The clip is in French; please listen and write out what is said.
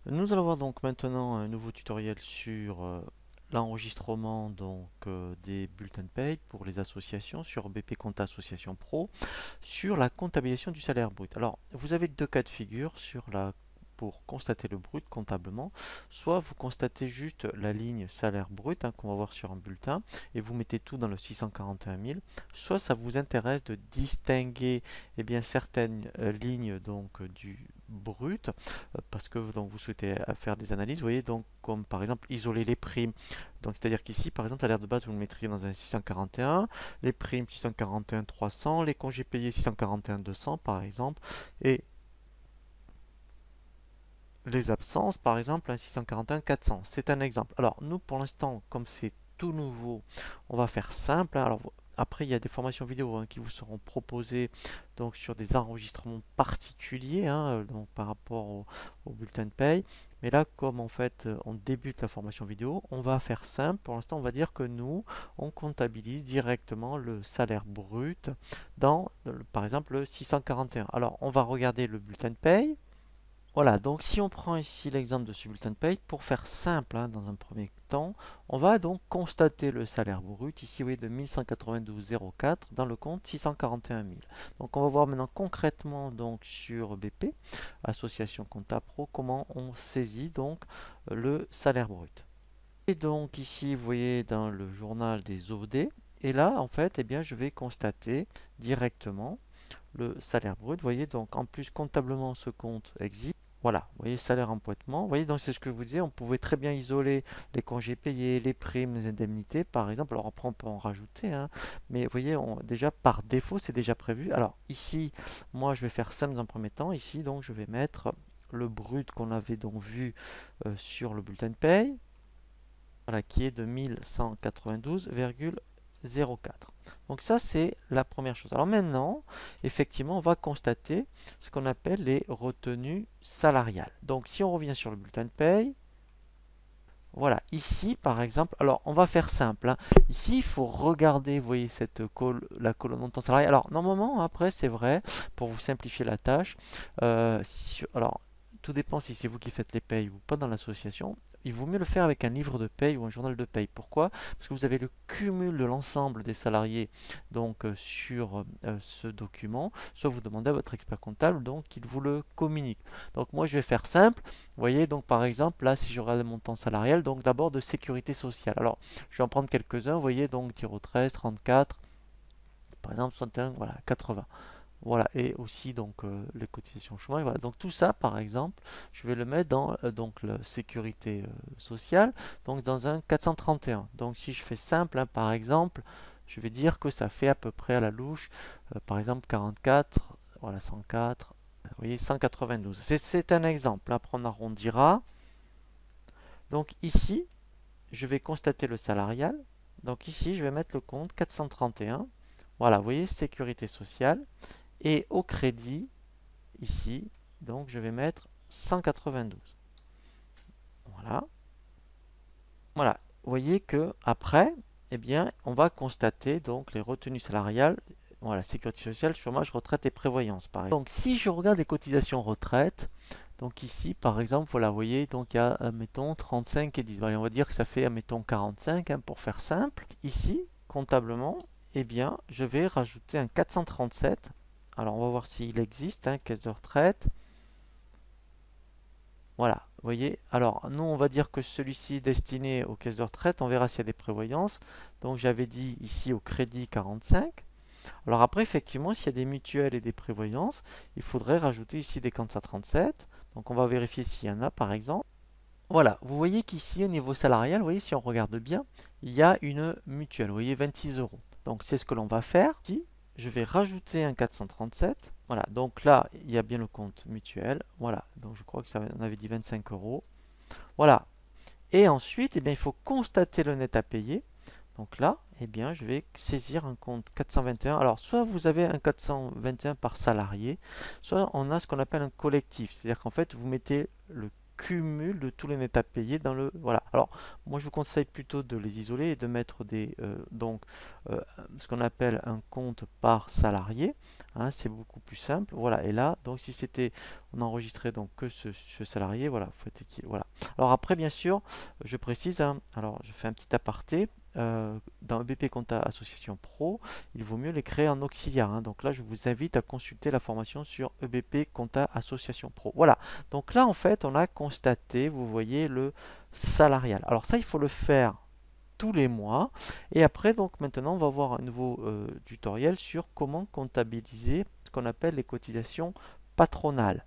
Nous allons voir donc maintenant un nouveau tutoriel sur l'enregistrement des bulletins de paye pour les associations sur BP Compta Association Pro sur la comptabilisation du salaire brut. Alors, vous avez deux cas de figure pour constater le brut comptablement. Soit vous constatez juste la ligne salaire brut qu'on va voir sur un bulletin et vous mettez tout dans le 641 000. Soit ça vous intéresse de distinguer certaines lignes du brut parce que donc, vous souhaitez faire des analyses, vous voyez, donc comme par exemple isoler les primes. Donc c'est-à-dire qu'ici, par exemple, salaire de base, vous le mettriez dans un 641, les primes 641 300, les congés payés 641 200 par exemple, et les absences par exemple un 641 400. C'est un exemple. Alors nous pour l'instant, comme c'est tout nouveau, on va faire simple. Alors après, il y a des formations vidéo qui vous seront proposées donc sur des enregistrements particuliers donc par rapport au bulletin de paye. Mais là, comme en fait on débute la formation vidéo, on va faire simple. Pour l'instant, on va dire que nous, on comptabilise directement le salaire brut dans, par exemple, le 641. Alors, on va regarder le bulletin de paye. Voilà, donc si on prend ici l'exemple de ce bulletin de paye, pour faire simple dans un premier temps, on va donc constater le salaire brut, ici oui, de 1192,04 dans le compte 641 000. Donc on va voir maintenant concrètement donc sur BP, Association Compta Pro, comment on saisit donc le salaire brut. Et donc ici, vous voyez dans le journal des OD, et là en fait, je vais constater directement le salaire brut. Vous voyez, donc en plus comptablement ce compte existe. Voilà, vous voyez, salaire empointement. Vous voyez, donc c'est ce que je vous disais, on pouvait très bien isoler les congés payés, les primes, les indemnités, par exemple. Alors après, on peut en rajouter, mais vous voyez, déjà par défaut, c'est déjà prévu. Alors ici, moi, je vais faire simple dans un premier temps. Ici, donc, je vais mettre le brut qu'on avait donc vu sur le bulletin de paye, voilà, qui est de 1192,04. Donc ça, c'est la première chose. Alors maintenant, effectivement, on va constater ce qu'on appelle les retenues salariales. Donc si on revient sur le bulletin de paye, voilà, ici par exemple, alors on va faire simple. Ici, il faut regarder, vous voyez, la colonne montant salarial. Alors normalement, après, c'est vrai, pour vous simplifier la tâche, alors tout dépend si c'est vous qui faites les payes ou pas dans l'association. Il vaut mieux le faire avec un livre de paye ou un journal de paye. Pourquoi? Parce que vous avez le cumul de l'ensemble des salariés sur ce document. Soit vous demandez à votre expert comptable donc qu'il vous le communique. Donc moi je vais faire simple. Vous voyez, donc par exemple, là, si je regarde le montant salarial, donc d'abord de sécurité sociale. Alors, je vais en prendre quelques-uns, vous voyez, donc 13, 34, par exemple 61, voilà, 80. Voilà, et aussi donc les cotisations chômage. Voilà, donc tout ça, par exemple, je vais le mettre dans donc la sécurité sociale, donc dans un 431. Donc si je fais simple, par exemple, je vais dire que ça fait à peu près à la louche, par exemple 44, voilà 104, vous voyez 192. C'est un exemple. Après on arrondira. Donc ici, je vais constater le salarial. Donc ici, je vais mettre le compte 431. Voilà, vous voyez, sécurité sociale. Et au crédit, ici, donc je vais mettre 192. Voilà. Voilà. Vous voyez que après, on va constater donc les retenues salariales. Voilà, sécurité sociale, chômage, retraite et prévoyance, pareil. Donc si je regarde les cotisations retraite, donc ici, par exemple, voilà, vous voyez, donc il y a, mettons, 35 et 10. Allez, on va dire que ça fait, mettons, 45, pour faire simple. Ici, comptablement, je vais rajouter un 437. Alors, on va voir s'il existe, caisse de retraite. Voilà, vous voyez. Alors, nous, on va dire que celui-ci est destiné aux caisses de retraite. On verra s'il y a des prévoyances. Donc, j'avais dit ici au crédit 45. Alors après, effectivement, s'il y a des mutuelles et des prévoyances, il faudrait rajouter ici des 37. Donc on va vérifier s'il y en a, par exemple. Voilà, vous voyez qu'ici, au niveau salarial, vous voyez, si on regarde bien, il y a une mutuelle, vous voyez, 26 euros. Donc c'est ce que l'on va faire. Ici, je vais rajouter un 437. Voilà, donc là, il y a bien le compte mutuel. Voilà, donc je crois que ça, on avait dit 25 euros. Voilà. Et ensuite, il faut constater le net à payer. Donc là, je vais saisir un compte 421. Alors, soit vous avez un 421 par salarié, soit on a ce qu'on appelle un collectif. C'est-à-dire qu'en fait, vous mettez le cumul de tous les nets à payer dans le... Voilà. Alors, moi, je vous conseille plutôt de les isoler et de mettre ce qu'on appelle un compte par salarié. Hein, c'est beaucoup plus simple. Voilà. Et là, donc, si c'était... On enregistrait donc que ce salarié. Voilà. Voilà. Alors après, bien sûr, je précise, hein, alors, je fais un petit aparté. Dans EBP Compta Association Pro, il vaut mieux les créer en auxiliaire. Hein. Donc là, je vous invite à consulter la formation sur EBP Compta Association Pro. Voilà. Donc là, en fait, on a constaté, vous voyez, le salarial. Alors ça, il faut le faire tous les mois. Et après, donc maintenant, on va voir un nouveau tutoriel sur comment comptabiliser ce qu'on appelle les cotisations patronales.